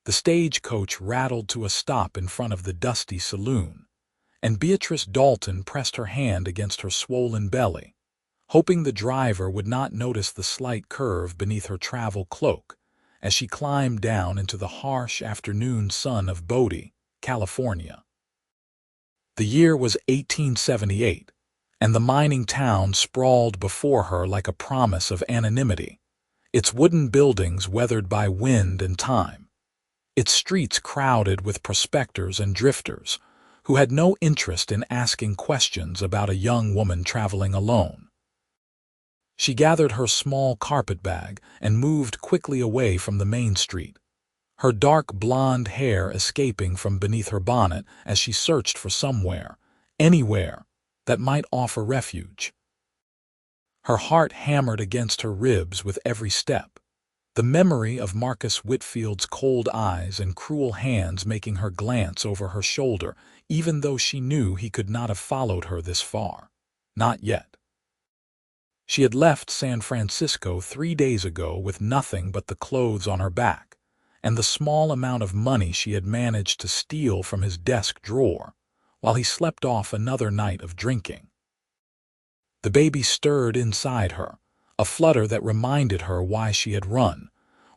The stagecoach rattled to a stop in front of the dusty saloon, and Beatrice Dalton pressed her hand against her swollen belly, hoping the driver would not notice the slight curve beneath her travel cloak as she climbed down into the harsh afternoon sun of Bodie, California. The year was 1878, and the mining town sprawled before her like a promise of anonymity, its wooden buildings weathered by wind and time, its streets crowded with prospectors and drifters who had no interest in asking questions about a young woman traveling alone. She gathered her small carpetbag and moved quickly away from the main street, her dark blonde hair escaping from beneath her bonnet as she searched for somewhere, anywhere, that might offer refuge. Her heart hammered against her ribs with every step, the memory of Marcus Whitfield's cold eyes and cruel hands making her glance over her shoulder, even though she knew he could not have followed her this far. Not yet. She had left San Francisco 3 days ago with nothing but the clothes on her back and the small amount of money she had managed to steal from his desk drawer while he slept off another night of drinking. The baby stirred inside her, a flutter that reminded her why she had run,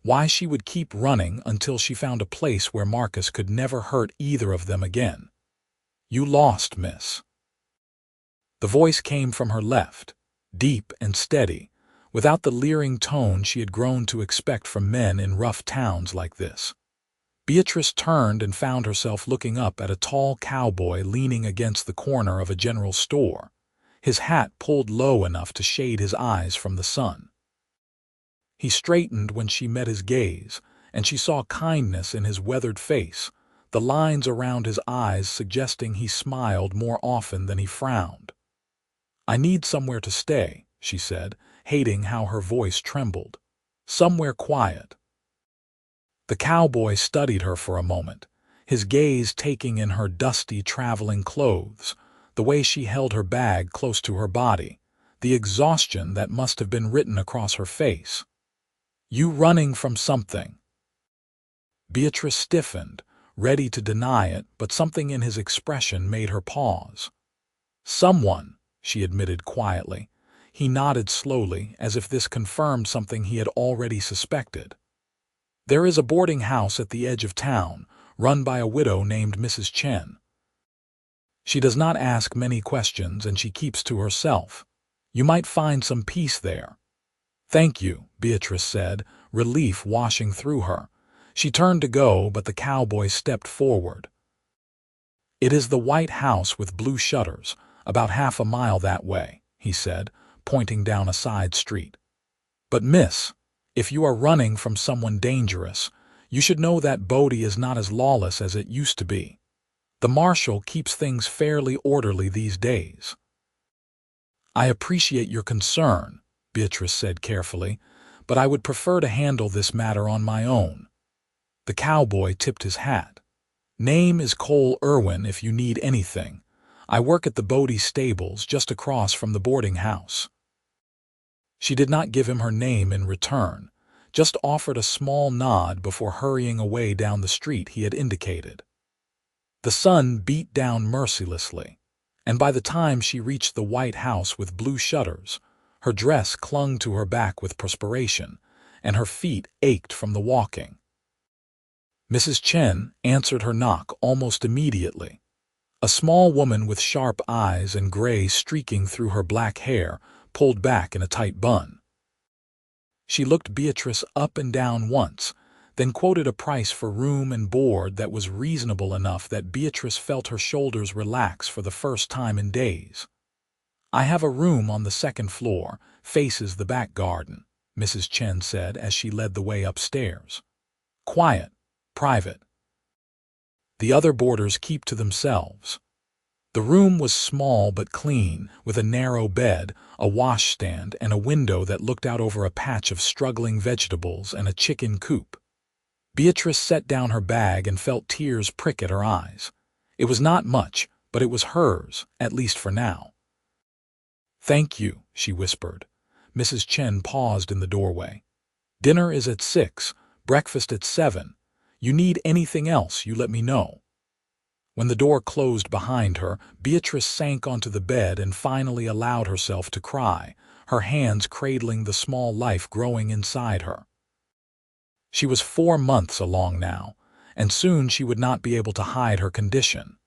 why she would keep running until she found a place where Marcus could never hurt either of them again. "You lost, miss." The voice came from her left, deep and steady, without the leering tone she had grown to expect from men in rough towns like this. Beatrice turned and found herself looking up at a tall cowboy leaning against the corner of a general store, his hat pulled low enough to shade his eyes from the sun. He straightened when she met his gaze, and she saw kindness in his weathered face, the lines around his eyes suggesting he smiled more often than he frowned. "I need somewhere to stay," she said, hating how her voice trembled. "Somewhere quiet." The cowboy studied her for a moment, his gaze taking in her dusty traveling clothes, the way she held her bag close to her body, the exhaustion that must have been written across her face. "You running from something?" Beatrice stiffened, ready to deny it, but something in his expression made her pause. "Someone," she admitted quietly. He nodded slowly, as if this confirmed something he had already suspected. "There is a boarding house at the edge of town, run by a widow named Mrs. Chen. She does not ask many questions and she keeps to herself. You might find some peace there." "Thank you," Beatrice said, relief washing through her. She turned to go, but the cowboy stepped forward. "It is the white house with blue shutters, about half a mile that way," he said, pointing down a side street. "But miss, if you are running from someone dangerous, you should know that Bodie is not as lawless as it used to be. The marshal keeps things fairly orderly these days." "I appreciate your concern," Beatrice said carefully, "but I would prefer to handle this matter on my own." The cowboy tipped his hat. "Name is Cole Irwin if you need anything. I work at the Bodie stables just across from the boarding house." She did not give him her name in return, just offered a small nod before hurrying away down the street he had indicated. The sun beat down mercilessly, and by the time she reached the white house with blue shutters, her dress clung to her back with perspiration, and her feet ached from the walking. Mrs. Chen answered her knock almost immediately. A small woman with sharp eyes and gray streaking through her black hair, pulled back in a tight bun. She looked Beatrice up and down once, then quoted a price for room and board that was reasonable enough that Beatrice felt her shoulders relax for the first time in days. "I have a room on the second floor, faces the back garden," Mrs. Chen said as she led the way upstairs. "Quiet, private. The other boarders keep to themselves." The room was small but clean, with a narrow bed, a washstand, and a window that looked out over a patch of struggling vegetables and a chicken coop. Beatrice set down her bag and felt tears prick at her eyes. It was not much, but it was hers, at least for now. "Thank you," she whispered. Mrs. Chen paused in the doorway. "Dinner is at 6, breakfast at 7. You need anything else, you let me know." When the door closed behind her, Beatrice sank onto the bed and finally allowed herself to cry, her hands cradling the small life growing inside her. She was 4 months along now, and soon she would not be able to hide her condition.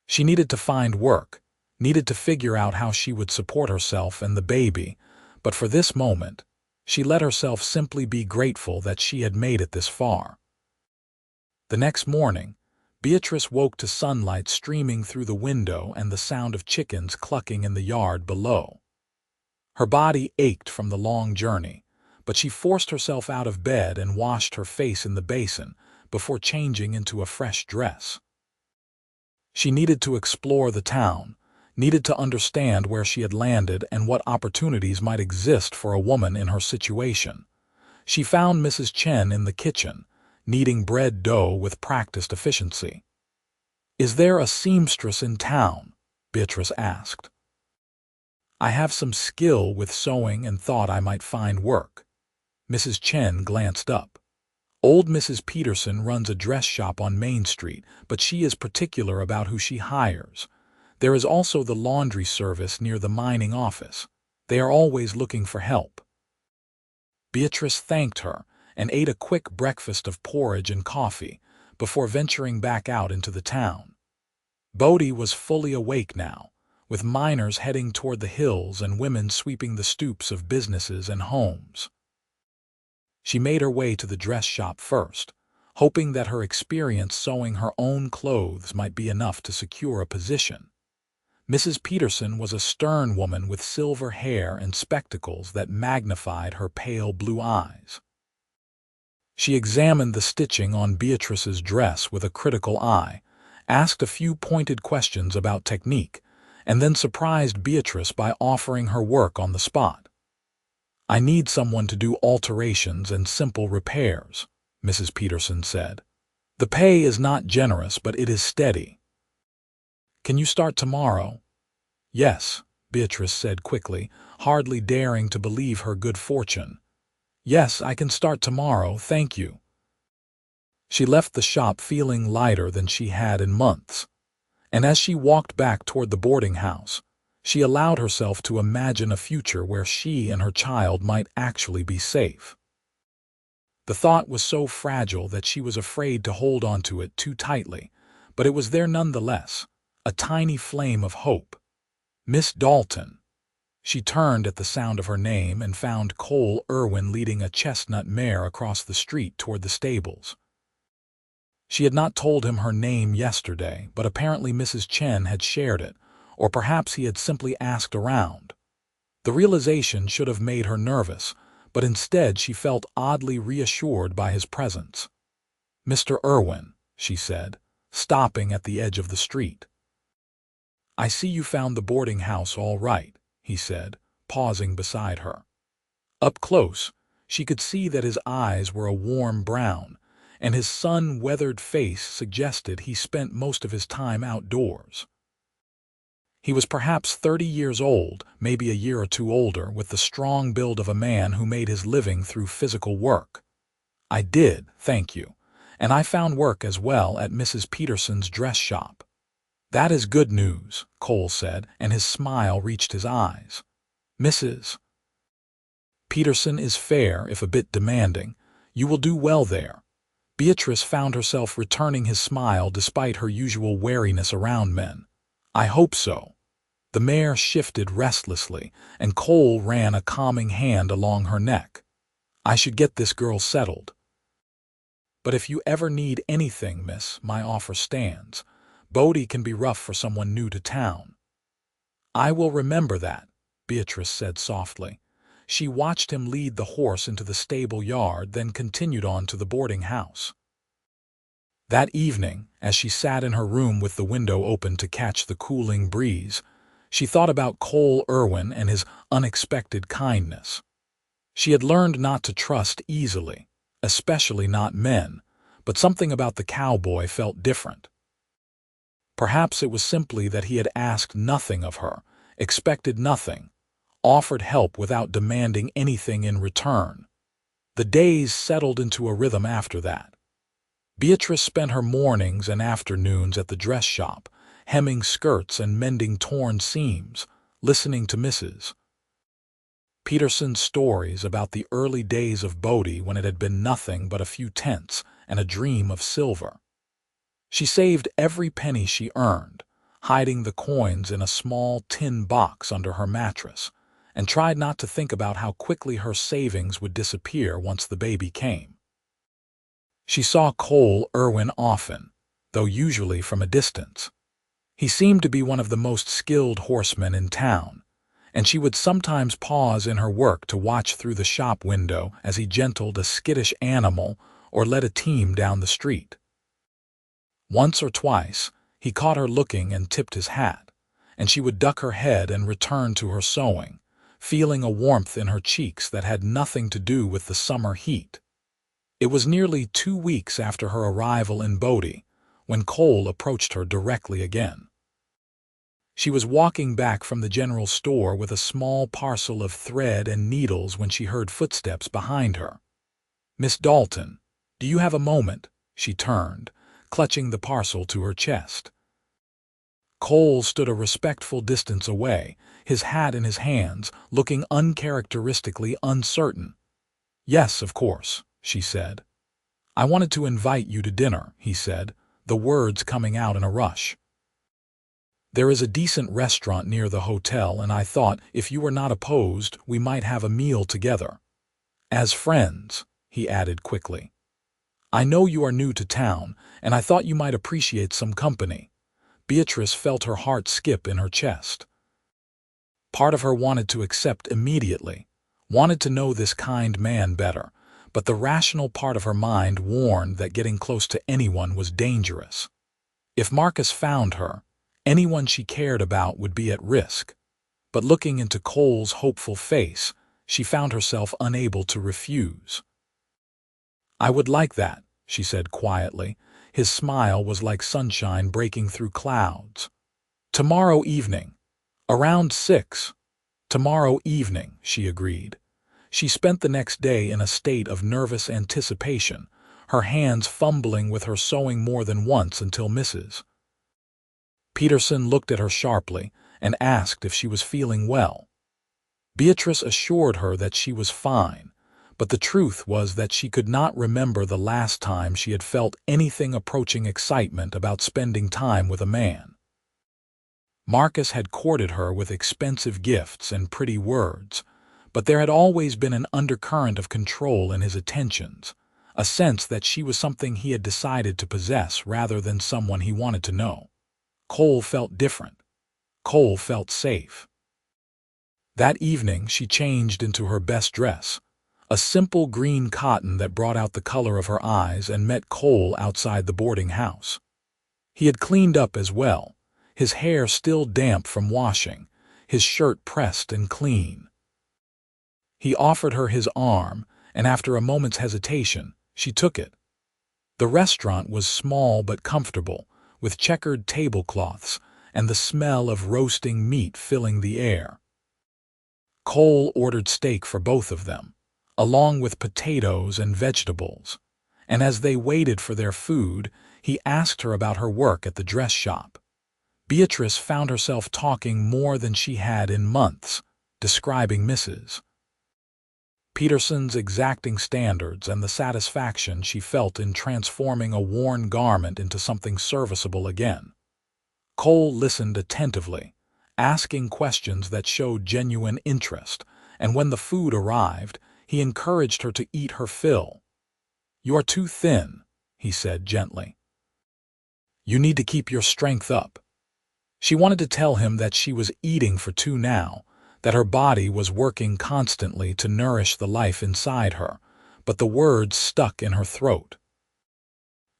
She needed to find work, needed to figure out how she would support herself and the baby, but for this moment, she let herself simply be grateful that she had made it this far. The next morning, Beatrice woke to sunlight streaming through the window and the sound of chickens clucking in the yard below. Her body ached from the long journey, but she forced herself out of bed and washed her face in the basin before changing into a fresh dress. She needed to explore the town, needed to understand where she had landed and what opportunities might exist for a woman in her situation. She found Mrs. Chen in the kitchen, kneading bread dough with practiced efficiency. "Is there a seamstress in town?" Beatrice asked. "I have some skill with sewing and thought I might find work." Mrs. Chen glanced up. "Old Mrs. Peterson runs a dress shop on Main Street, but she is particular about who she hires. There is also the laundry service near the mining office. They are always looking for help." Beatrice thanked her and ate a quick breakfast of porridge and coffee before venturing back out into the town. Bodie was fully awake now, with miners heading toward the hills and women sweeping the stoops of businesses and homes. She made her way to the dress shop first, hoping that her experience sewing her own clothes might be enough to secure a position. Mrs. Peterson was a stern woman with silver hair and spectacles that magnified her pale blue eyes. She examined the stitching on Beatrice's dress with a critical eye, asked a few pointed questions about technique, and then surprised Beatrice by offering her work on the spot. "I need someone to do alterations and simple repairs," Mrs. Peterson said. "The pay is not generous, but it is steady." "Can you start tomorrow?" "Yes," Beatrice said quickly, hardly daring to believe her good fortune. "Yes, I can start tomorrow, thank you." She left the shop feeling lighter than she had in months, and as she walked back toward the boarding house, she allowed herself to imagine a future where she and her child might actually be safe. The thought was so fragile that she was afraid to hold onto it too tightly, but it was there nonetheless, a tiny flame of hope. "Miss Dalton." She turned at the sound of her name and found Cole Irwin leading a chestnut mare across the street toward the stables. She had not told him her name yesterday, but apparently Mrs. Chen had shared it, or perhaps he had simply asked around. The realization should have made her nervous, but instead she felt oddly reassured by his presence. "Mr. Irwin," she said, stopping at the edge of the street. "I see you found the boarding house all right," he said, pausing beside her. Up close, she could see that his eyes were a warm brown, and his sun-weathered face suggested he spent most of his time outdoors. He was perhaps 30 years old, maybe a year or two older, with the strong build of a man who made his living through physical work. "I did, thank you, and I found work as well at Mrs. Peterson's dress shop." "That is good news," Cole said, and his smile reached his eyes. "Mrs. Peterson is fair, if a bit demanding. You will do well there." Beatrice found herself returning his smile despite her usual wariness around men. "I hope so." The mare shifted restlessly, and Cole ran a calming hand along her neck. "I should get this girl settled. But if you ever need anything, miss, my offer stands. Bodie can be rough for someone new to town." "I will remember that," Beatrice said softly. She watched him lead the horse into the stable yard, then continued on to the boarding house. That evening, as she sat in her room with the window open to catch the cooling breeze, she thought about Cole Irwin and his unexpected kindness. She had learned not to trust easily, especially not men, but something about the cowboy felt different. Perhaps it was simply that he had asked nothing of her, expected nothing, offered help without demanding anything in return. The days settled into a rhythm after that. Beatrice spent her mornings and afternoons at the dress shop, hemming skirts and mending torn seams, listening to Mrs. Peterson's stories about the early days of Bodie when it had been nothing but a few tents and a dream of silver. She saved every penny she earned, hiding the coins in a small tin box under her mattress, and tried not to think about how quickly her savings would disappear once the baby came. She saw Cole Irwin often, though usually from a distance. He seemed to be one of the most skilled horsemen in town, and she would sometimes pause in her work to watch through the shop window as he gentled a skittish animal or led a team down the street. Once or twice, he caught her looking and tipped his hat, and she would duck her head and return to her sewing, feeling a warmth in her cheeks that had nothing to do with the summer heat. It was nearly 2 weeks after her arrival in Bodie when Cole approached her directly again. She was walking back from the general store with a small parcel of thread and needles when she heard footsteps behind her. "Miss Dalton, do you have a moment?" She turned, clutching the parcel to her chest. Cole stood a respectful distance away, his hat in his hands, looking uncharacteristically uncertain. "Yes, of course," she said. "I wanted to invite you to dinner," he said, the words coming out in a rush. "There is a decent restaurant near the hotel, and I thought, if you were not opposed, we might have a meal together. As friends," he added quickly. "I know you are new to town, and I thought you might appreciate some company." Beatrice felt her heart skip in her chest. Part of her wanted to accept immediately, wanted to know this kind man better, but the rational part of her mind warned that getting close to anyone was dangerous. If Marcus found her, anyone she cared about would be at risk. But looking into Cole's hopeful face, she found herself unable to refuse. "I would like that," she said quietly. His smile was like sunshine breaking through clouds. "Tomorrow evening. Around 6. "Tomorrow evening," she agreed. She spent the next day in a state of nervous anticipation, her hands fumbling with her sewing more than once until Mrs. Peterson looked at her sharply and asked if she was feeling well. Beatrice assured her that she was fine, but the truth was that she could not remember the last time she had felt anything approaching excitement about spending time with a man. Marcus had courted her with expensive gifts and pretty words, but there had always been an undercurrent of control in his attentions, a sense that she was something he had decided to possess rather than someone he wanted to know. Cole felt different. Cole felt safe. That evening she changed into her best dress, a simple green cotton that brought out the color of her eyes, and met Cole outside the boarding house. He had cleaned up as well, his hair still damp from washing, his shirt pressed and clean. He offered her his arm, and after a moment's hesitation, she took it. The restaurant was small but comfortable, with checkered tablecloths and the smell of roasting meat filling the air. Cole ordered steak for both of them, along with potatoes and vegetables, and as they waited for their food, he asked her about her work at the dress shop. Beatrice found herself talking more than she had in months, describing Mrs. Peterson's exacting standards and the satisfaction she felt in transforming a worn garment into something serviceable again. Cole listened attentively, asking questions that showed genuine interest, and when the food arrived, he encouraged her to eat her fill. "You are too thin," he said gently. "You need to keep your strength up." She wanted to tell him that she was eating for two now, that her body was working constantly to nourish the life inside her, but the words stuck in her throat.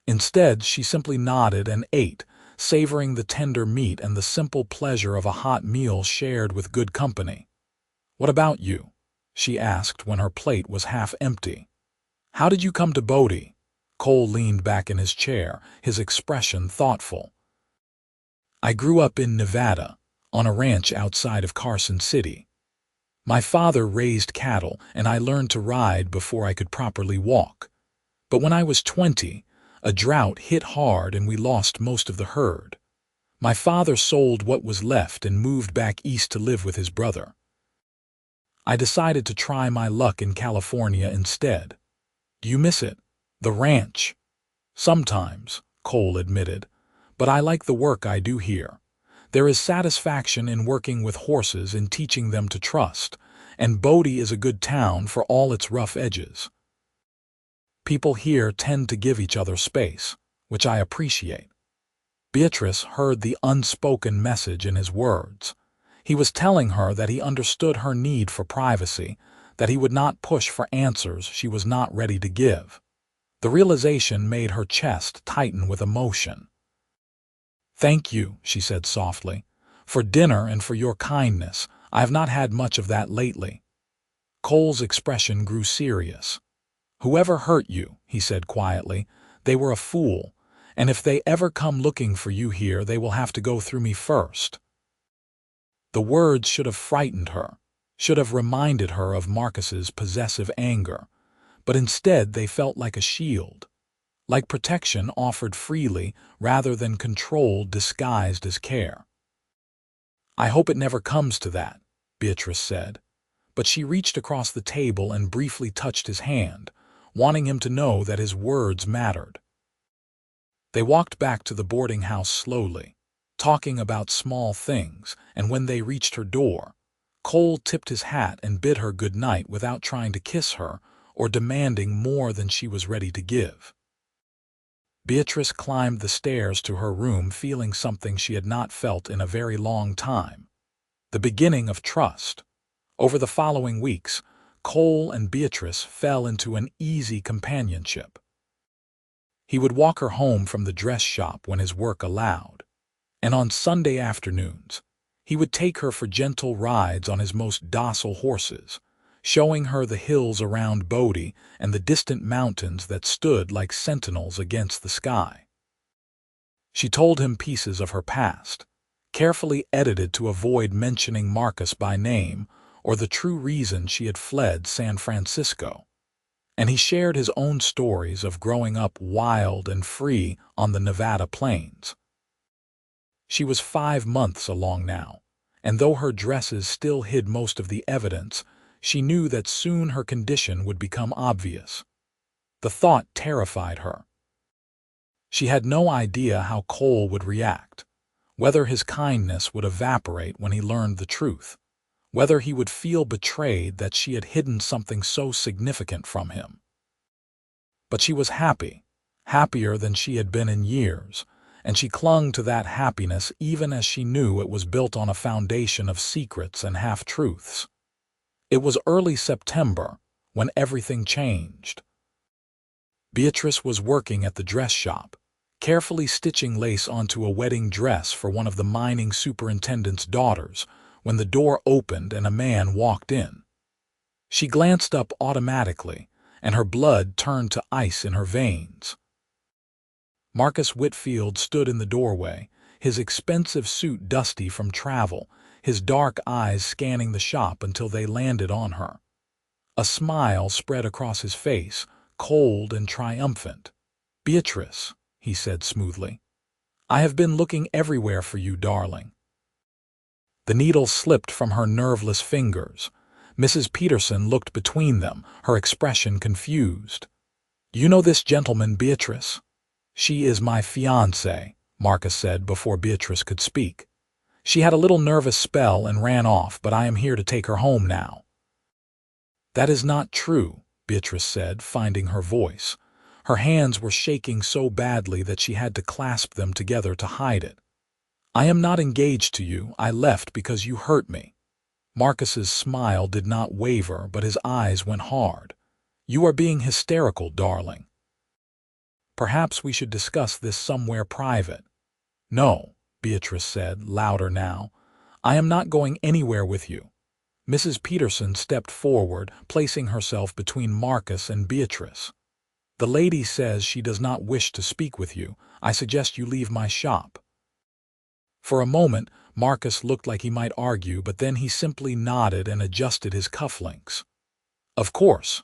Instead, she simply nodded and ate, savoring the tender meat and the simple pleasure of a hot meal shared with good company. "What about you?" she asked when her plate was half empty. "How did you come to Bodie?" Cole leaned back in his chair, his expression thoughtful. "I grew up in Nevada, on a ranch outside of Carson City. My father raised cattle, and I learned to ride before I could properly walk. But when I was 20, A drought hit hard and we lost most of the herd. My father sold what was left and moved back east to live with his brother. I decided to try my luck in California instead. Do you miss it? The ranch? Sometimes, Cole admitted, but I like the work I do here. There is satisfaction in working with horses and teaching them to trust, and Bodie is a good town for all its rough edges. People here tend to give each other space, which I appreciate. Beatrice heard the unspoken message in his words. He was telling her that he understood her need for privacy, that he would not push for answers she was not ready to give. The realization made her chest tighten with emotion. "Thank you," she said softly, "for dinner and for your kindness. I have not had much of that lately." Cole's expression grew serious. "Whoever hurt you," he said quietly, "they were a fool, and if they ever come looking for you here, they will have to go through me first." The words should have frightened her, should have reminded her of Marcus's possessive anger, but instead they felt like a shield, like protection offered freely rather than control disguised as care. "I hope it never comes to that," Beatrice said, but she reached across the table and briefly touched his hand, wanting him to know that his words mattered. They walked back to the boarding house slowly, talking about small things, and when they reached her door, Cole tipped his hat and bid her good night without trying to kiss her or demanding more than she was ready to give. Beatrice climbed the stairs to her room feeling something she had not felt in a very long time. The beginning of trust. Over the following weeks, Cole and Beatrice fell into an easy companionship. He would walk her home from the dress shop when his work allowed, and on Sunday afternoons, he would take her for gentle rides on his most docile horses, showing her the hills around Bodie and the distant mountains that stood like sentinels against the sky. She told him pieces of her past, carefully edited to avoid mentioning Marcus by name or the true reason she had fled San Francisco, and he shared his own stories of growing up wild and free on the Nevada plains. She was 5 months along now, and though her dresses still hid most of the evidence, she knew that soon her condition would become obvious. The thought terrified her. She had no idea how Cole would react, whether his kindness would evaporate when he learned the truth, whether he would feel betrayed that she had hidden something so significant from him. But she was happy, happier than she had been in years, and she clung to that happiness even as she knew it was built on a foundation of secrets and half-truths. It was early September when everything changed. Beatrice was working at the dress shop, carefully stitching lace onto a wedding dress for one of the mining superintendent's daughters, when the door opened and a man walked in. She glanced up automatically, and her blood turned to ice in her veins. Marcus Whitfield stood in the doorway, his expensive suit dusty from travel, his dark eyes scanning the shop until they landed on her. A smile spread across his face, cold and triumphant. "Beatrice," he said smoothly, "I have been looking everywhere for you, darling." The needle slipped from her nerveless fingers. Mrs. Peterson looked between them, her expression confused. "You know this gentleman, Beatrice?" "She is my fiancée," Marcus said before Beatrice could speak. "She had a little nervous spell and ran off, but I am here to take her home now." "That is not true," Beatrice said, finding her voice. Her hands were shaking so badly that she had to clasp them together to hide it. "I am not engaged to you. I left because you hurt me." Marcus's smile did not waver, but his eyes went hard. "You are being hysterical, darling. Perhaps we should discuss this somewhere private." "No," Beatrice said, louder now. "I am not going anywhere with you." Mrs. Peterson stepped forward, placing herself between Marcus and Beatrice. "The lady says she does not wish to speak with you. I suggest you leave my shop." For a moment, Marcus looked like he might argue, but then he simply nodded and adjusted his cufflinks. "Of course.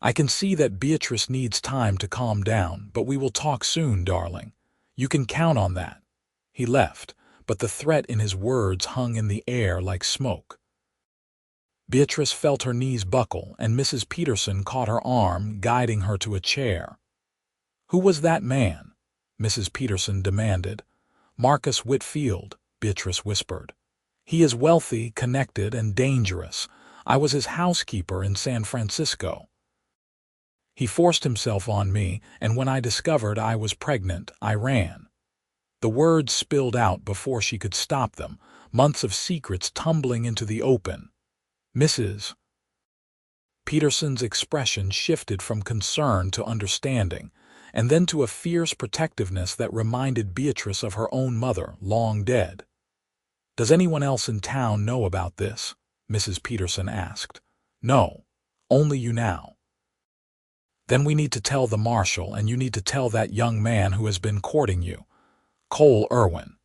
I can see that Beatrice needs time to calm down, but we will talk soon, darling. You can count on that." He left, but the threat in his words hung in the air like smoke. Beatrice felt her knees buckle, and Mrs. Peterson caught her arm, guiding her to a chair. "Who was that man?" Mrs. Peterson demanded. "Marcus Whitfield," Beatrice whispered. "He is wealthy, connected, and dangerous. I was his housekeeper in San Francisco. He forced himself on me, and when I discovered I was pregnant, I ran." The words spilled out before she could stop them, months of secrets tumbling into the open. Mrs. Peterson's expression shifted from concern to understanding, and then to a fierce protectiveness that reminded Beatrice of her own mother, long dead. "Does anyone else in town know about this?" Mrs. Peterson asked. "No, only you now." "Then we need to tell the marshal, and you need to tell that young man who has been courting you, Cole Irwin.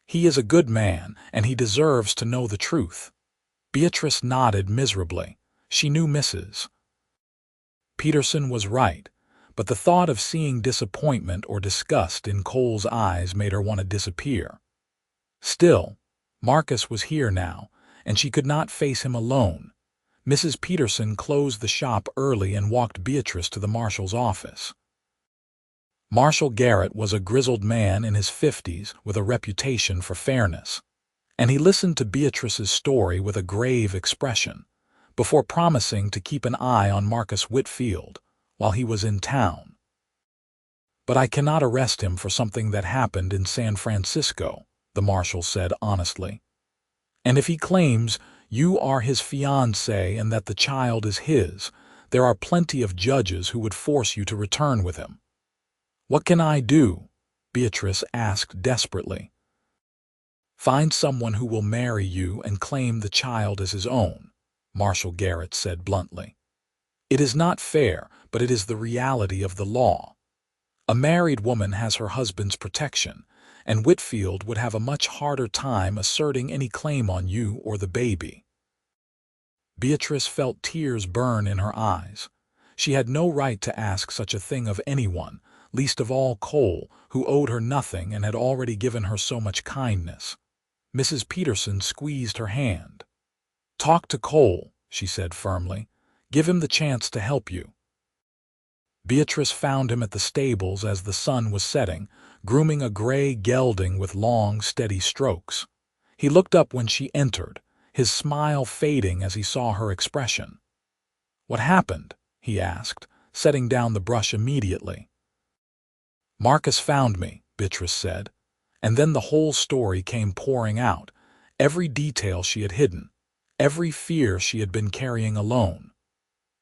He is a good man, and he deserves to know the truth." Beatrice nodded miserably. She knew Mrs. Peterson was right, but the thought of seeing disappointment or disgust in Cole's eyes made her want to disappear. Still, Marcus was here now, and she could not face him alone. Mrs. Peterson closed the shop early and walked Beatrice to the marshal's office. Marshal Garrett was a grizzled man in his 50s with a reputation for fairness, and he listened to Beatrice's story with a grave expression, before promising to keep an eye on Marcus Whitfield while he was in town. "But I cannot arrest him for something that happened in San Francisco," the marshal said honestly. "And if he claims you are his fiancée and that the child is his, there are plenty of judges who would force you to return with him." "What can I do?" Beatrice asked desperately. "Find someone who will marry you and claim the child as his own," Marshal Garrett said bluntly. "It is not fair, but it is the reality of the law. A married woman has her husband's protection, and Whitfield would have a much harder time asserting any claim on you or the baby." Beatrice felt tears burn in her eyes. She had no right to ask such a thing of anyone, least of all Cole, who owed her nothing and had already given her so much kindness. Mrs. Peterson squeezed her hand. "Talk to Cole," she said firmly. "Give him the chance to help you." Beatrice found him at the stables as the sun was setting, grooming a gray gelding with long, steady strokes. He looked up when she entered, his smile fading as he saw her expression. "What happened?" he asked, setting down the brush immediately. "Marcus found me," Beatrice said, and then the whole story came pouring out, every detail she had hidden, every fear she had been carrying alone.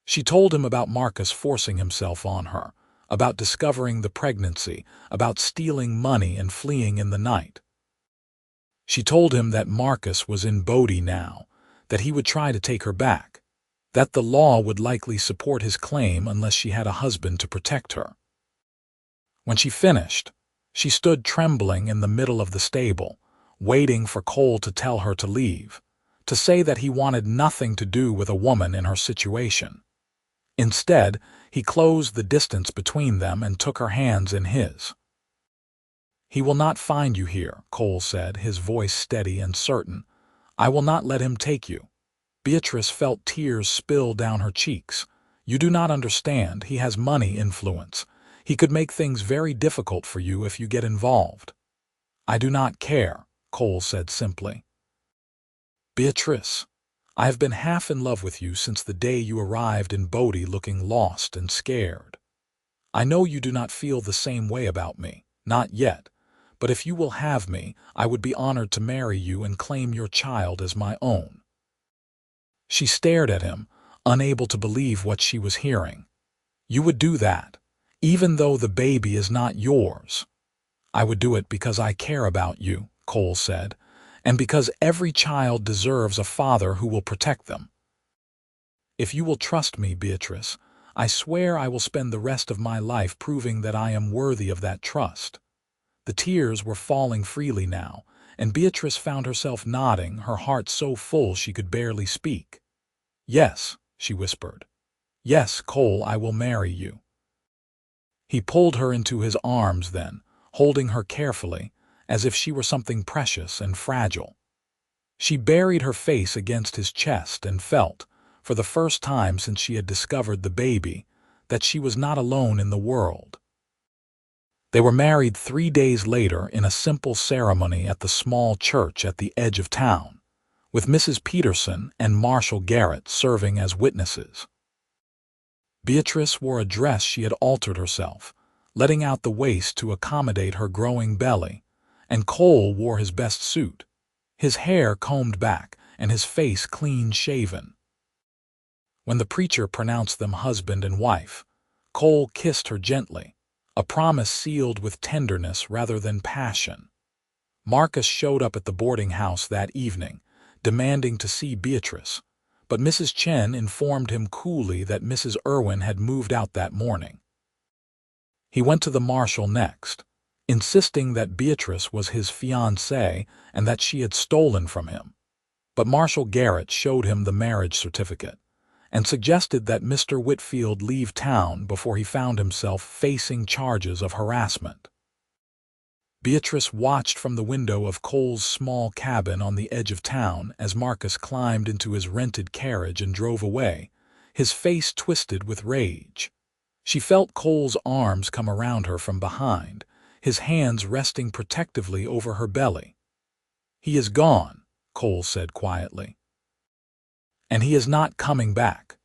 She told him about Marcus forcing himself on her, about discovering the pregnancy, about stealing money and fleeing in the night. She told him that Marcus was in Bodie now, that he would try to take her back, that the law would likely support his claim unless she had a husband to protect her. When she finished, she stood trembling in the middle of the stable, waiting for Cole to tell her to leave, to say that he wanted nothing to do with a woman in her situation. Instead, he closed the distance between them and took her hands in his. "He will not find you here," Cole said, his voice steady and certain. "I will not let him take you." Beatrice felt tears spill down her cheeks. "You do not understand. He has money influence. He could make things very difficult for you if you get involved." "I do not care," Cole said simply. "Beatrice, I have been half in love with you since the day you arrived in Bodie looking lost and scared. I know you do not feel the same way about me, not yet, but if you will have me, I would be honored to marry you and claim your child as my own." She stared at him, unable to believe what she was hearing. "You would do that, even though the baby is not yours?" "I would do it because I care about you," Cole said, "and because every child deserves a father who will protect them. If you will trust me, Beatrice, I swear I will spend the rest of my life proving that I am worthy of that trust." The tears were falling freely now, and Beatrice found herself nodding, her heart so full she could barely speak. "Yes," she whispered. Yes, Cole, I will marry you. He pulled her into his arms then, holding her carefully, as if she were something precious and fragile. She buried her face against his chest and felt, for the first time since she had discovered the baby, that she was not alone in the world. They were married 3 days later in a simple ceremony at the small church at the edge of town, with Mrs. Peterson and Marshall Garrett serving as witnesses. Beatrice wore a dress she had altered herself, letting out the waist to accommodate her growing belly, and Cole wore his best suit, his hair combed back and his face clean-shaven. When the preacher pronounced them husband and wife, Cole kissed her gently, a promise sealed with tenderness rather than passion. Marcus showed up at the boarding house that evening, demanding to see Beatrice, but Mrs. Chen informed him coolly that Mrs. Irwin had moved out that morning. He went to the marshal next, insisting that Beatrice was his fiancée and that she had stolen from him. But Marshal Garrett showed him the marriage certificate and suggested that Mr. Whitfield leave town before he found himself facing charges of harassment. Beatrice watched from the window of Cole's small cabin on the edge of town as Marcus climbed into his rented carriage and drove away, his face twisted with rage. She felt Cole's arms come around her from behind, his hands resting protectively over her belly. "He is gone," Cole said quietly. "And he is not coming back."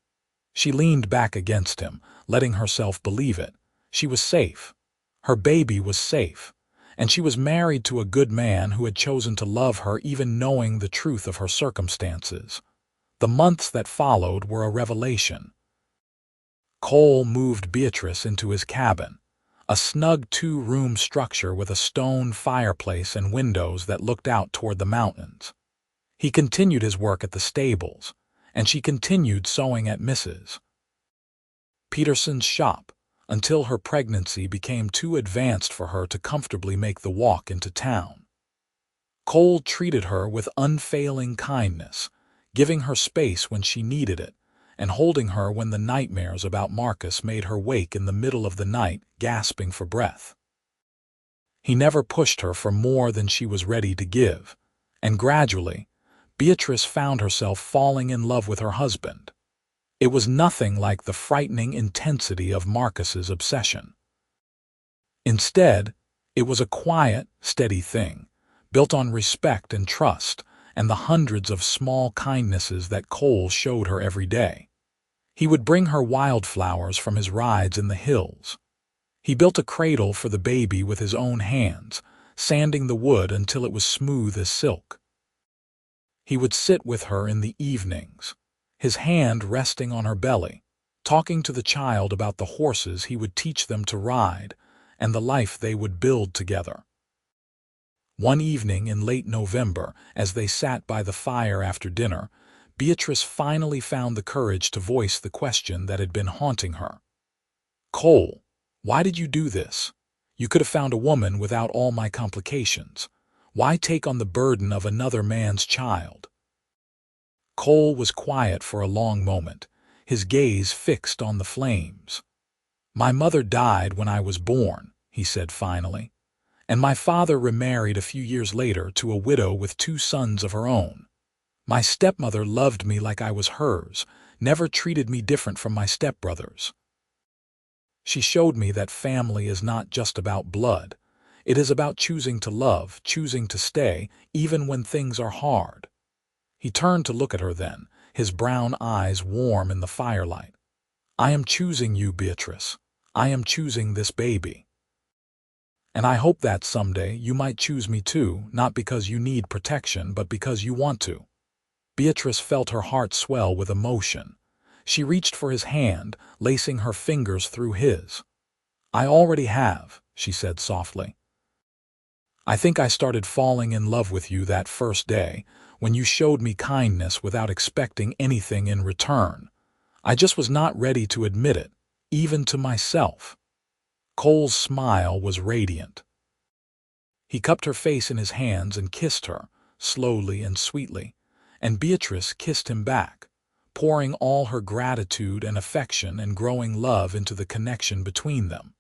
She leaned back against him, letting herself believe it. She was safe. Her baby was safe. And she was married to a good man who had chosen to love her even knowing the truth of her circumstances. The months that followed were a revelation. Cole moved Beatrice into his cabin, a snug 2-room structure with a stone fireplace and windows that looked out toward the mountains. He continued his work at the stables, and she continued sewing at Mrs. Peterson's shop until her pregnancy became too advanced for her to comfortably make the walk into town. Cole treated her with unfailing kindness, giving her space when she needed it, and holding her when the nightmares about Marcus made her wake in the middle of the night, gasping for breath. He never pushed her for more than she was ready to give, and gradually, Beatrice found herself falling in love with her husband. It was nothing like the frightening intensity of Marcus's obsession. Instead, it was a quiet, steady thing, built on respect and trust, and the hundreds of small kindnesses that Cole showed her every day. He would bring her wildflowers from his rides in the hills. He built a cradle for the baby with his own hands, sanding the wood until it was smooth as silk. He would sit with her in the evenings, his hand resting on her belly, talking to the child about the horses he would teach them to ride and the life they would build together. One evening in late November, as they sat by the fire after dinner, Beatrice finally found the courage to voice the question that had been haunting her. "Cole, why did you do this? You could have found a woman without all my complications. Why take on the burden of another man's child?" Cole was quiet for a long moment, his gaze fixed on the flames. "My mother died when I was born," he said finally, "and my father remarried a few years later to a widow with 2 sons of her own. My stepmother loved me like I was hers, never treated me different from my stepbrothers. She showed me that family is not just about blood. It is about choosing to love, choosing to stay, even when things are hard." He turned to look at her then, his brown eyes warm in the firelight. "I am choosing you, Beatrice. I am choosing this baby. And I hope that someday you might choose me too, not because you need protection, but because you want to." Beatrice felt her heart swell with emotion. She reached for his hand, lacing her fingers through his. "I already have," she said softly. "I think I started falling in love with you that first day, when you showed me kindness without expecting anything in return. I just was not ready to admit it, even to myself." Cole's smile was radiant. He cupped her face in his hands and kissed her, slowly and sweetly, and Beatrice kissed him back, pouring all her gratitude and affection and growing love into the connection between them.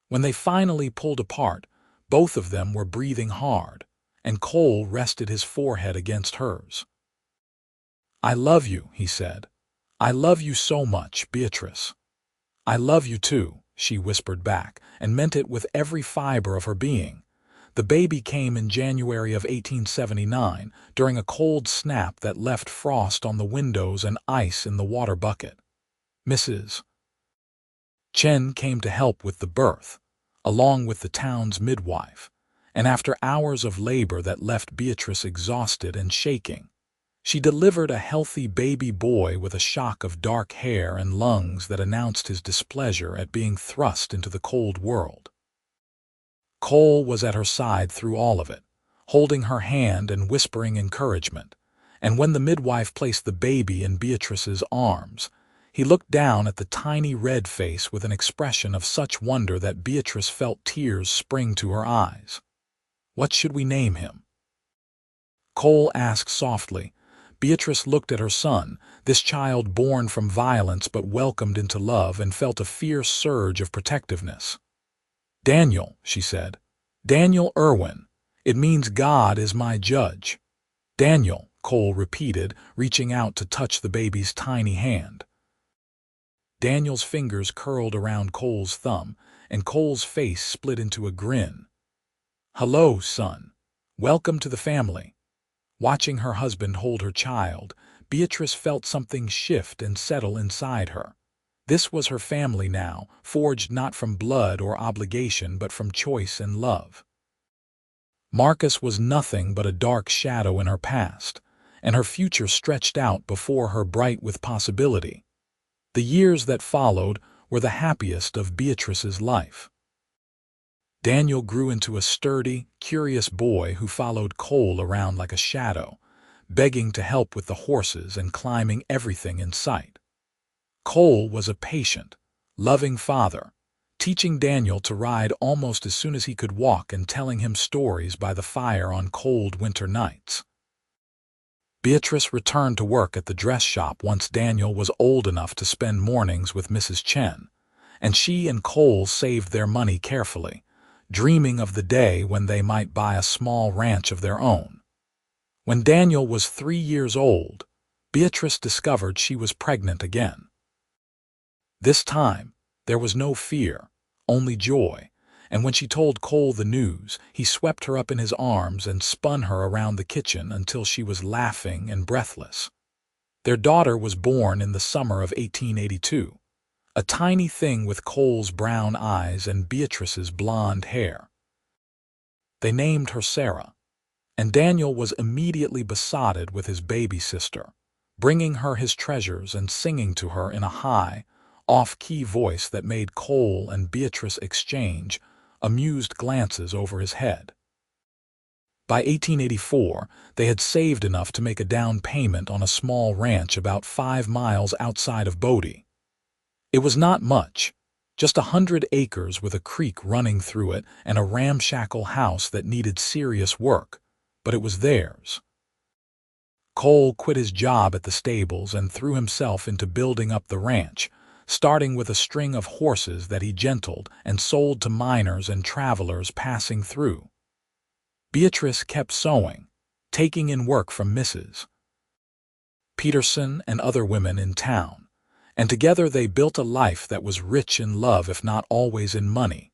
When they finally pulled apart, both of them were breathing hard, and Cole rested his forehead against hers. "I love you," he said. "I love you so much, Beatrice." "I love you too," she whispered back, and meant it with every fiber of her being. The baby came in January of 1879, during a cold snap that left frost on the windows and ice in the water bucket. Mrs. Chen came to help with the birth, along with the town's midwife, and after hours of labor that left Beatrice exhausted and shaking, she delivered a healthy baby boy with a shock of dark hair and lungs that announced his displeasure at being thrust into the cold world. Cole was at her side through all of it, holding her hand and whispering encouragement, and when the midwife placed the baby in Beatrice's arms, he looked down at the tiny red face with an expression of such wonder that Beatrice felt tears spring to her eyes. "What should we name him?" Cole asked softly. Beatrice looked at her son, this child born from violence but welcomed into love, and felt a fierce surge of protectiveness. "Daniel," she said. "Daniel Irwin. It means God is my judge." "Daniel," Cole repeated, reaching out to touch the baby's tiny hand. Daniel's fingers curled around Cole's thumb, and Cole's face split into a grin. "Hello, son. Welcome to the family." Watching her husband hold her child, Beatrice felt something shift and settle inside her. This was her family now, forged not from blood or obligation but from choice and love. Marcus was nothing but a dark shadow in her past, and her future stretched out before her bright with possibility. The years that followed were the happiest of Beatrice's life. Daniel grew into a sturdy, curious boy who followed Cole around like a shadow, begging to help with the horses and climbing everything in sight. Cole was a patient, loving father, teaching Daniel to ride almost as soon as he could walk and telling him stories by the fire on cold winter nights. Beatrice returned to work at the dress shop once Daniel was old enough to spend mornings with Mrs. Chen, and she and Cole saved their money carefully, dreaming of the day when they might buy a small ranch of their own. When Daniel was 3 years old, Beatrice discovered she was pregnant again. This time, there was no fear, only joy, and when she told Cole the news, he swept her up in his arms and spun her around the kitchen until she was laughing and breathless. Their daughter was born in the summer of 1882, a tiny thing with Cole's brown eyes and Beatrice's blonde hair. They named her Sarah, and Daniel was immediately besotted with his baby sister, bringing her his treasures and singing to her in a high, off-key voice that made Cole and Beatrice exchange amused glances over his head. By 1884, they had saved enough to make a down payment on a small ranch about 5 miles outside of Bodie. It was not much, just 100 acres with a creek running through it and a ramshackle house that needed serious work, but it was theirs. Cole quit his job at the stables and threw himself into building up the ranch, starting with a string of horses that he gentled and sold to miners and travelers passing through. Beatrice kept sewing, taking in work from Mrs. Peterson and other women in town, and together they built a life that was rich in love if not always in money.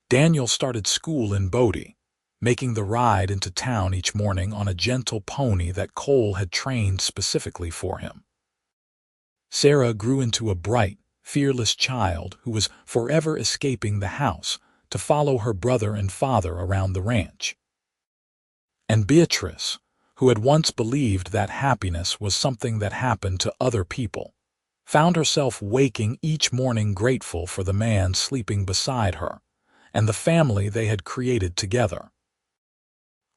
Daniel started school in Bodie, making the ride into town each morning on a gentle pony that Cole had trained specifically for him. Sarah grew into a bright, fearless child who was forever escaping the house to follow her brother and father around the ranch. And Beatrice, who had once believed that happiness was something that happened to other people, found herself waking each morning grateful for the man sleeping beside her and the family they had created together.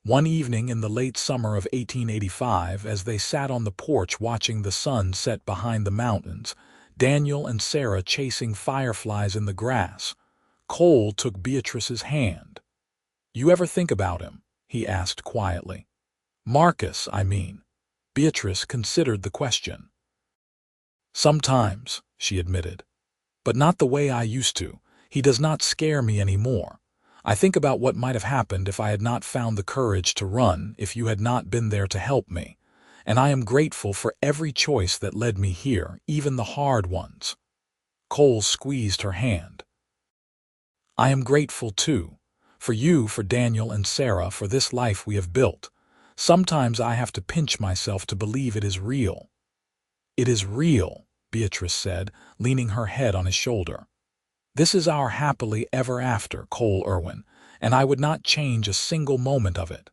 One evening in the late summer of 1885, as they sat on the porch watching the sun set behind the mountains, Daniel and Sarah chasing fireflies in the grass, Cole took Beatrice's hand. "You ever think about him?" he asked quietly. "Marcus, I mean." Beatrice considered the question. Sometimes, she admitted. But not the way I used to. He does not scare me anymore. I think about what might have happened if I had not found the courage to run, if you had not been there to help me. And I am grateful for every choice that led me here, even the hard ones. Cole squeezed her hand. I am grateful too. For you, for Daniel and Sarah, for this life we have built. Sometimes I have to pinch myself to believe it is real. It is real, Beatrice said, leaning her head on his shoulder. This is our happily ever after, Cole Irwin, and I would not change a single moment of it.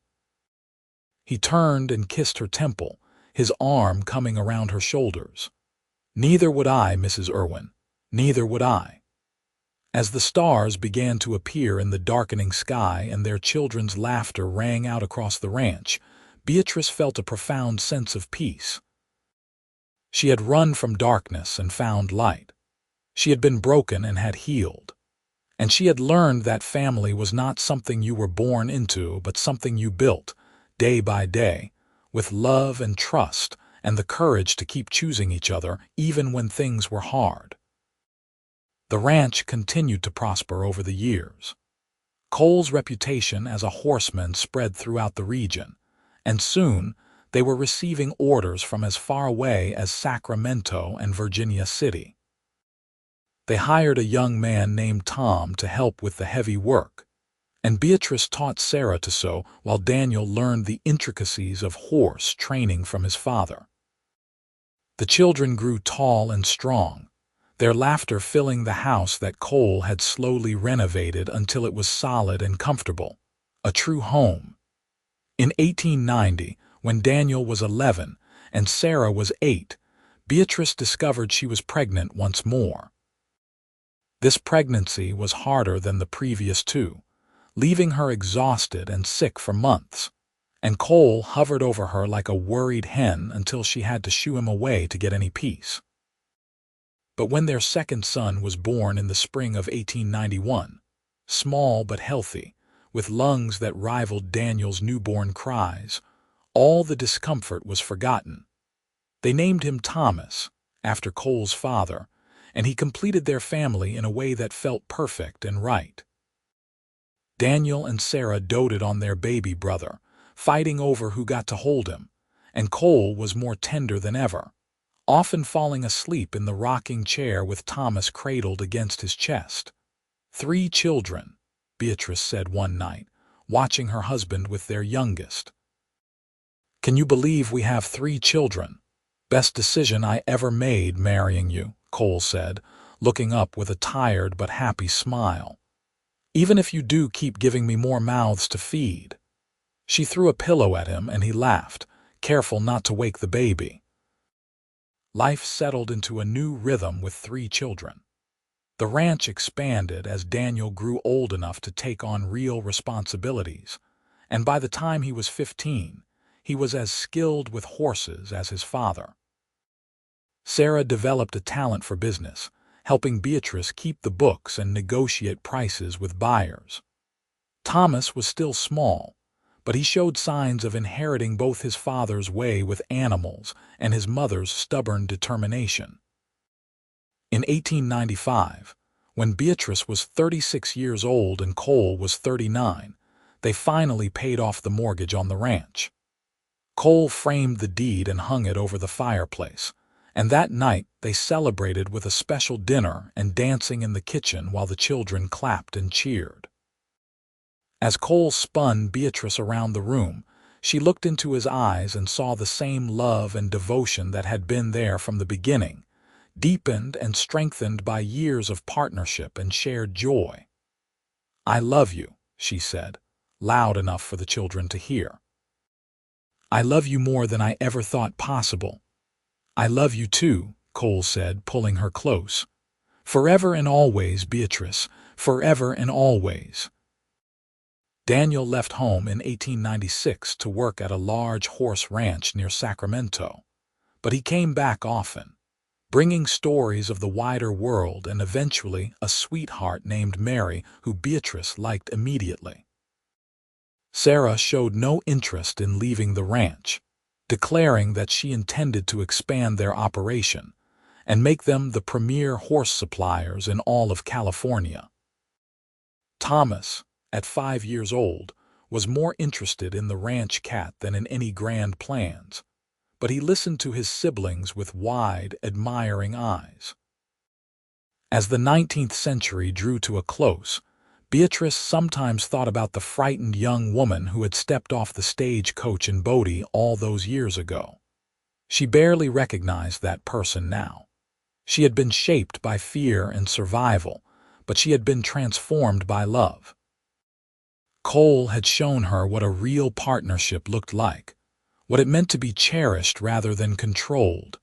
He turned and kissed her temple, his arm coming around her shoulders. Neither would I, Mrs. Irwin. Neither would I. As the stars began to appear in the darkening sky and their children's laughter rang out across the ranch, Beatrice felt a profound sense of peace. She had run from darkness and found light. She had been broken and had healed. And she had learned that family was not something you were born into, but something you built, day by day, with love and trust and the courage to keep choosing each other even when things were hard. The ranch continued to prosper over the years. Cole's reputation as a horseman spread throughout the region, and soon they were receiving orders from as far away as Sacramento and Virginia City. They hired a young man named Tom to help with the heavy work, and Beatrice taught Sarah to sew while Daniel learned the intricacies of horse training from his father. The children grew tall and strong, their laughter filling the house that Cole had slowly renovated until it was solid and comfortable, a true home. In 1890, when Daniel was 11 and Sarah was 8, Beatrice discovered she was pregnant once more. This pregnancy was harder than the previous two, leaving her exhausted and sick for months, and Cole hovered over her like a worried hen until she had to shoo him away to get any peace. But when their second son was born in the spring of 1891, small but healthy, with lungs that rivaled Daniel's newborn cries, all the discomfort was forgotten. They named him Thomas, after Cole's father, and he completed their family in a way that felt perfect and right. Daniel and Sarah doted on their baby brother, fighting over who got to hold him, and Cole was more tender than ever, often falling asleep in the rocking chair with Thomas cradled against his chest. 3 children, Beatrice said one night, watching her husband with their youngest. Can you believe we have 3 children? Best decision I ever made marrying you, Cole said, looking up with a tired but happy smile. Even if you do keep giving me more mouths to feed. She threw a pillow at him and he laughed, careful not to wake the baby. Life settled into a new rhythm with 3 children. The ranch expanded as Daniel grew old enough to take on real responsibilities, and by the time he was 15, he was as skilled with horses as his father. Sarah developed a talent for business, helping Beatrice keep the books and negotiate prices with buyers. Thomas was still small, but he showed signs of inheriting both his father's way with animals and his mother's stubborn determination. In 1895, when Beatrice was 36 years old and Cole was 39, they finally paid off the mortgage on the ranch. Cole framed the deed and hung it over the fireplace, and that night they celebrated with a special dinner and dancing in the kitchen while the children clapped and cheered. As Cole spun Beatrice around the room, she looked into his eyes and saw the same love and devotion that had been there from the beginning, deepened and strengthened by years of partnership and shared joy. I love you, she said, loud enough for the children to hear. I love you more than I ever thought possible. I love you too, Cole said, pulling her close. Forever and always, Beatrice, forever and always. Daniel left home in 1896 to work at a large horse ranch near Sacramento, but he came back often, bringing stories of the wider world and eventually a sweetheart named Mary who Beatrice liked immediately. Sarah showed no interest in leaving the ranch, declaring that she intended to expand their operation, and make them the premier horse suppliers in all of California. Thomas, at 5 years old, was more interested in the ranch cat than in any grand plans, but he listened to his siblings with wide, admiring eyes. As the 19th century drew to a close, Beatrice sometimes thought about the frightened young woman who had stepped off the stagecoach in Bodie all those years ago. She barely recognized that person now. She had been shaped by fear and survival, but she had been transformed by love. Cole had shown her what a real partnership looked like, what it meant to be cherished rather than controlled,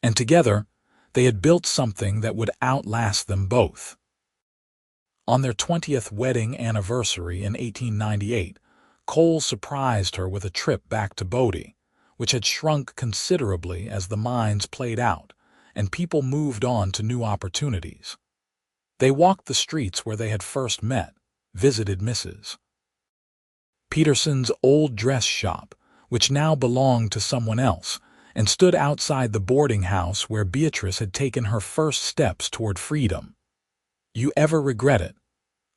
and together they had built something that would outlast them both. On their 20th wedding anniversary in 1898, Cole surprised her with a trip back to Bodie, which had shrunk considerably as the mines played out and people moved on to new opportunities. They walked the streets where they had first met, visited Mrs. Peterson's old dress shop, which now belonged to someone else, and stood outside the boarding house where Beatrice had taken her first steps toward freedom. "You ever regret it?"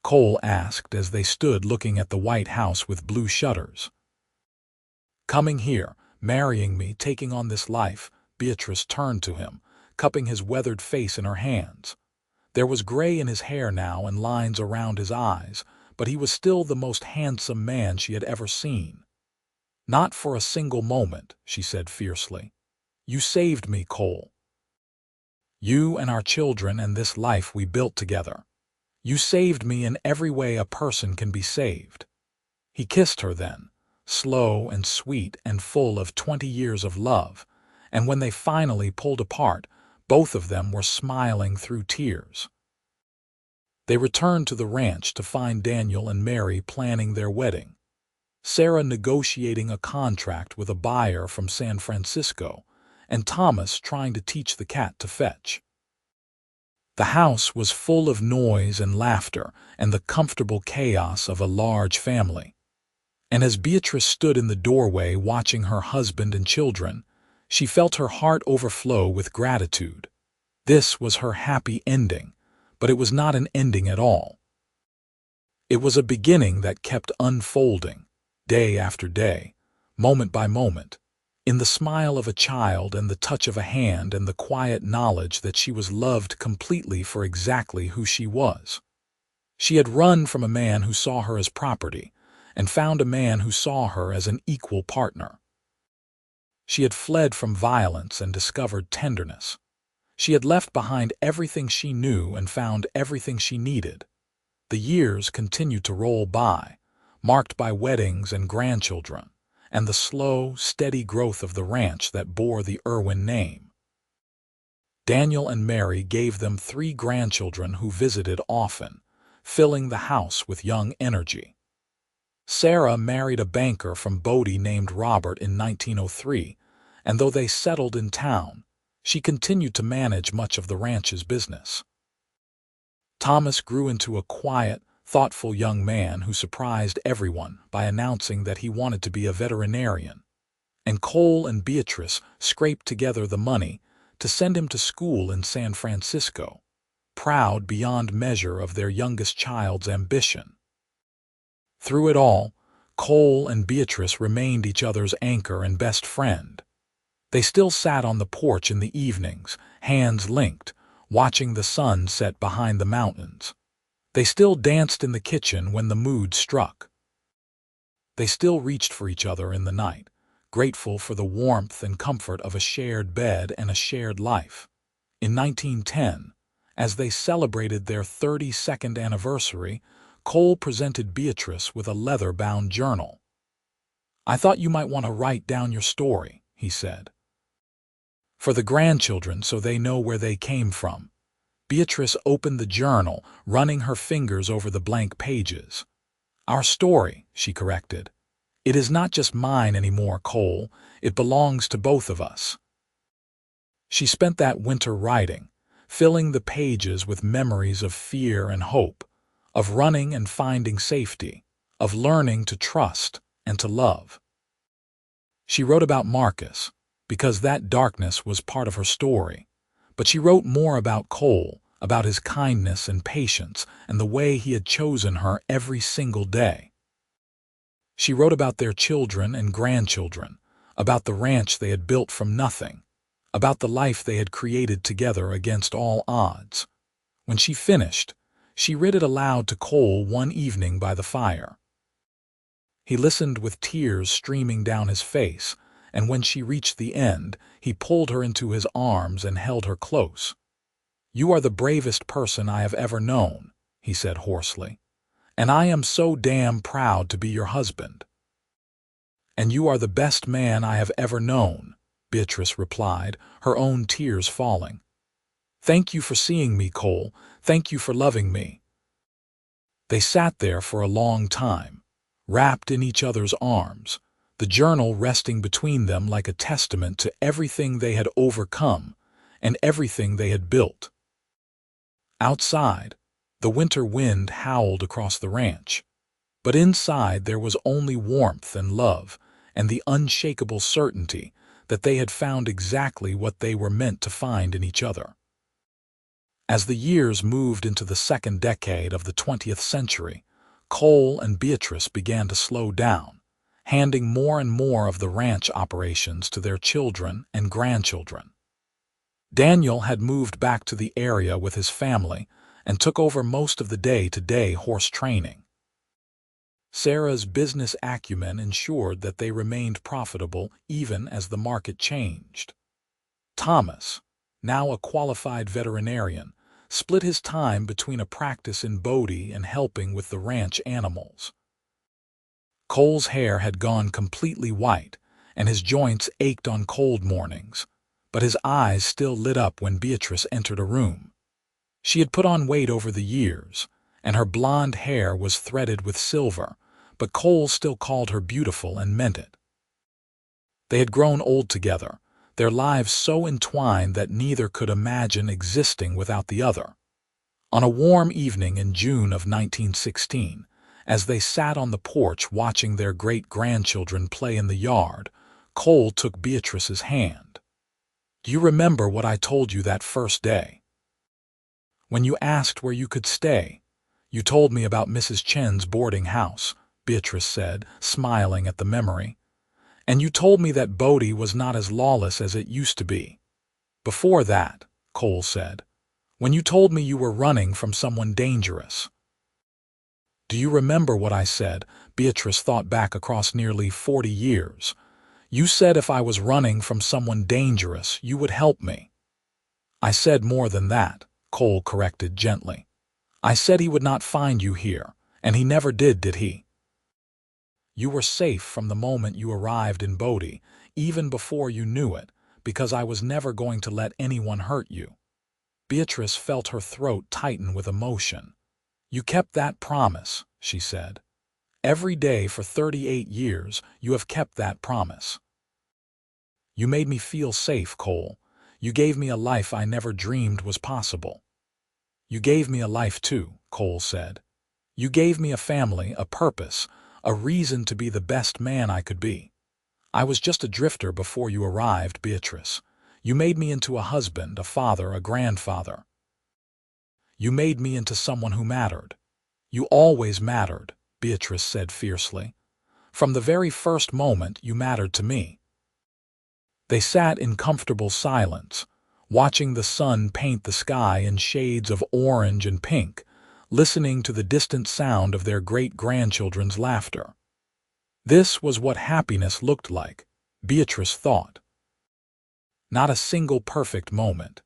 Cole asked as they stood looking at the white house with blue shutters. "Coming here, marrying me, taking on this life," Beatrice turned to him, cupping his weathered face in her hands. There was gray in his hair now and lines around his eyes, but he was still the most handsome man she had ever seen. "Not for a single moment," she said fiercely. "You saved me, Cole. You and our children and this life we built together. You saved me in every way a person can be saved." He kissed her then, slow and sweet and full of 20 years of love, and when they finally pulled apart, both of them were smiling through tears. They returned to the ranch to find Daniel and Mary planning their wedding, Sarah negotiating a contract with a buyer from San Francisco, and Thomas trying to teach the cat to fetch. The house was full of noise and laughter and the comfortable chaos of a large family. And as Beatrice stood in the doorway watching her husband and children, she felt her heart overflow with gratitude. This was her happy ending, but it was not an ending at all. It was a beginning that kept unfolding, day after day, moment by moment, in the smile of a child and the touch of a hand and the quiet knowledge that she was loved completely for exactly who she was. She had run from a man who saw her as property and found a man who saw her as an equal partner. She had fled from violence and discovered tenderness. She had left behind everything she knew and found everything she needed. The years continued to roll by, marked by weddings and grandchildren, and the slow, steady growth of the ranch that bore the Irwin name. Daniel and Mary gave them 3 grandchildren who visited often, filling the house with young energy. Sarah married a banker from Bodie named Robert in 1903, and though they settled in town, she continued to manage much of the ranch's business. Thomas grew into a quiet, thoughtful young man who surprised everyone by announcing that he wanted to be a veterinarian, and Cole and Beatrice scraped together the money to send him to school in San Francisco, proud beyond measure of their youngest child's ambition. Through it all, Cole and Beatrice remained each other's anchor and best friend. They still sat on the porch in the evenings, hands linked, watching the sun set behind the mountains. They still danced in the kitchen when the mood struck. They still reached for each other in the night, grateful for the warmth and comfort of a shared bed and a shared life. In 1910, as they celebrated their 32nd anniversary, Cole presented Beatrice with a leather-bound journal. "I thought you might want to write down your story," he said. "For the grandchildren, so they know where they came from." Beatrice opened the journal, running her fingers over the blank pages. "Our story," she corrected. "It is not just mine anymore, Cole. It belongs to both of us." She spent that winter writing, filling the pages with memories of fear and hope, of running and finding safety, of learning to trust and to love. She wrote about Marcus, because that darkness was part of her story, But she wrote more about Cole, about his kindness and patience, and the way he had chosen her every single day. She wrote about their children and grandchildren, about the ranch they had built from nothing, about the life they had created together against all odds. When she finished, she read it aloud to Cole one evening by the fire. He listened with tears streaming down his face, and when she reached the end, he pulled her into his arms and held her close. "You are the bravest person I have ever known," he said hoarsely, "and I am so damn proud to be your husband." "And you are the best man I have ever known," Beatrice replied, her own tears falling. "Thank you for seeing me, Cole. Thank you for loving me." They sat there for a long time, wrapped in each other's arms, the journal resting between them like a testament to everything they had overcome and everything they had built. Outside, the winter wind howled across the ranch, but inside there was only warmth and love and the unshakable certainty that they had found exactly what they were meant to find in each other. As the years moved into the second decade of the 20th century, Cole and Beatrice began to slow down, handing more and more of the ranch operations to their children and grandchildren. Daniel had moved back to the area with his family and took over most of the day-to-day horse training. Sarah's business acumen ensured that they remained profitable even as the market changed. Thomas, now a qualified veterinarian, split his time between a practice in Bodie and helping with the ranch animals. Cole's hair had gone completely white, and his joints ached on cold mornings, but his eyes still lit up when Beatrice entered a room. She had put on weight over the years, and her blonde hair was threaded with silver, but Cole still called her beautiful and meant it. They had grown old together, their lives so entwined that neither could imagine existing without the other. On a warm evening in June of 1916, as they sat on the porch watching their great-grandchildren play in the yard, Cole took Beatrice's hand. "Do you remember what I told you that first day? When you asked where you could stay, you told me about Mrs. Chen's boarding house," Beatrice said, smiling at the memory. "And you told me that Bodie was not as lawless as it used to be." "Before that," Cole said, "when you told me you were running from someone dangerous." "Do you remember what I said?" Beatrice thought back across nearly 40 years. "You said if I was running from someone dangerous, you would help me." "I said more than that," Cole corrected gently. "I said he would not find you here, and he never did he? You were safe from the moment you arrived in Bodie, even before you knew it, because I was never going to let anyone hurt you." Beatrice felt her throat tighten with emotion. "You kept that promise," she said. "Every day for 38 years, you have kept that promise." "You made me feel safe, Cole. You gave me a life I never dreamed was possible." "You gave me a life too," Cole said. "You gave me a family, a purpose, a reason to be the best man I could be. I was just a drifter before you arrived, Beatrice. You made me into a husband, a father, a grandfather. You made me into someone who mattered. You always mattered," Beatrice said fiercely. "From the very first moment you mattered to me." They sat in comfortable silence, watching the sun paint the sky in shades of orange and pink, listening to the distant sound of their great-grandchildren's laughter. This was what happiness looked like, Beatrice thought. Not a single perfect moment,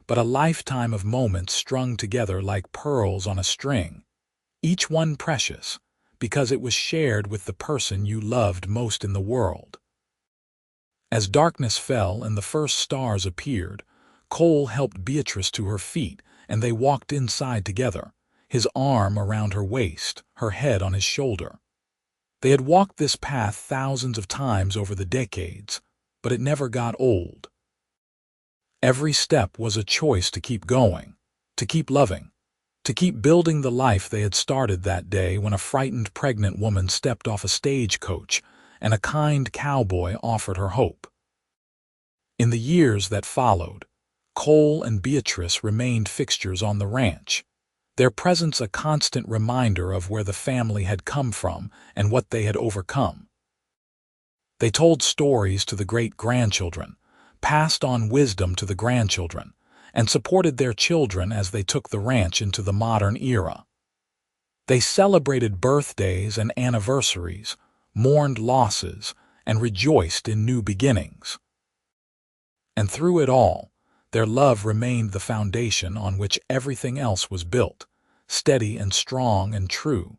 but a lifetime of moments strung together like pearls on a string, each one precious, because it was shared with the person you loved most in the world. As darkness fell and the first stars appeared, Cole helped Beatrice to her feet, and they walked inside together, his arm around her waist, her head on his shoulder. They had walked this path thousands of times over the decades, but it never got old. Every step was a choice to keep going, to keep loving, to keep building the life they had started that day when a frightened pregnant woman stepped off a stagecoach and a kind cowboy offered her hope. In the years that followed, Cole and Beatrice remained fixtures on the ranch, their presence a constant reminder of where the family had come from and what they had overcome. They told stories to the great-grandchildren, passed on wisdom to the grandchildren, and supported their children as they took the ranch into the modern era. They celebrated birthdays and anniversaries, mourned losses, and rejoiced in new beginnings. And through it all, their love remained the foundation on which everything else was built, steady and strong and true.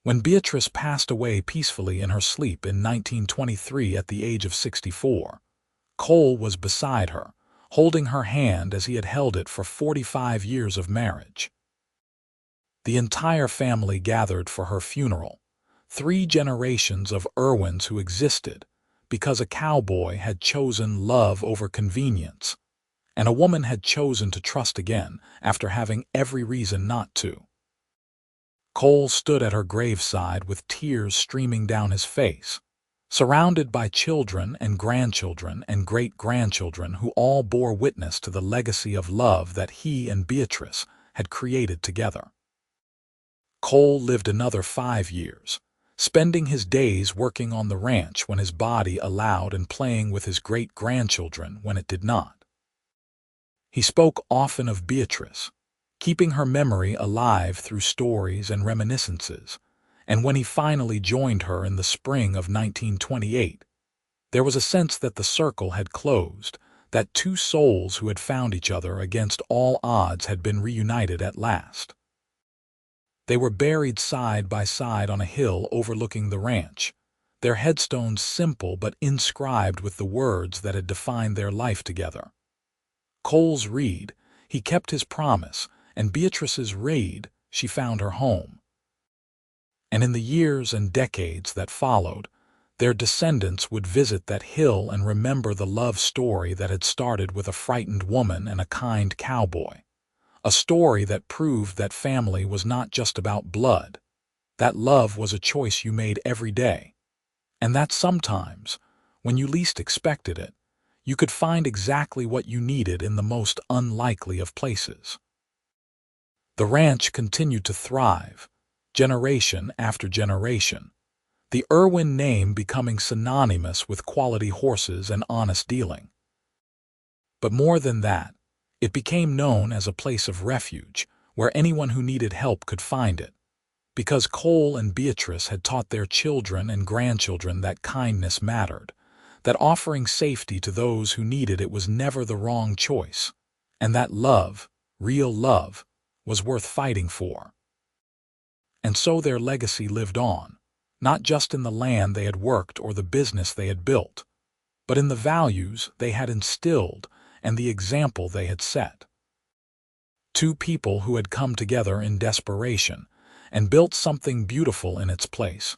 When Beatrice passed away peacefully in her sleep in 1923 at the age of 64, Cole was beside her, holding her hand as he had held it for 45 years of marriage. The entire family gathered for her funeral, 3 generations of Irwins who existed because a cowboy had chosen love over convenience, and a woman had chosen to trust again after having every reason not to. Cole stood at her graveside with tears streaming down his face, surrounded by children and grandchildren and great-grandchildren who all bore witness to the legacy of love that he and Beatrice had created together. Cole lived another 5 years, spending his days working on the ranch when his body allowed and playing with his great-grandchildren when it did not. He spoke often of Beatrice, keeping her memory alive through stories and reminiscences, and when he finally joined her in the spring of 1928, there was a sense that the circle had closed, that 2 souls who had found each other against all odds had been reunited at last. They were buried side by side on a hill overlooking the ranch, their headstones simple but inscribed with the words that had defined their life together. Cole's reed, he kept his promise, and Beatrice's reed, she found her home. And in the years and decades that followed, their descendants would visit that hill and remember the love story that had started with a frightened woman and a kind cowboy. A story that proved that family was not just about blood, that love was a choice you made every day, and that sometimes, when you least expected it, you could find exactly what you needed in the most unlikely of places. The ranch continued to thrive, generation after generation, the Irwin name becoming synonymous with quality horses and honest dealing. But more than that, it became known as a place of refuge, where anyone who needed help could find it, because Cole and Beatrice had taught their children and grandchildren that kindness mattered, that offering safety to those who needed it was never the wrong choice, and that love, real love, was worth fighting for. And so their legacy lived on, not just in the land they had worked or the business they had built, but in the values they had instilled and the example they had set. 2 people who had come together in desperation and built something beautiful in its place,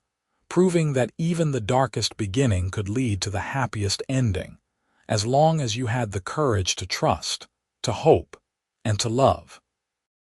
proving that even the darkest beginning could lead to the happiest ending, as long as you had the courage to trust, to hope, and to love.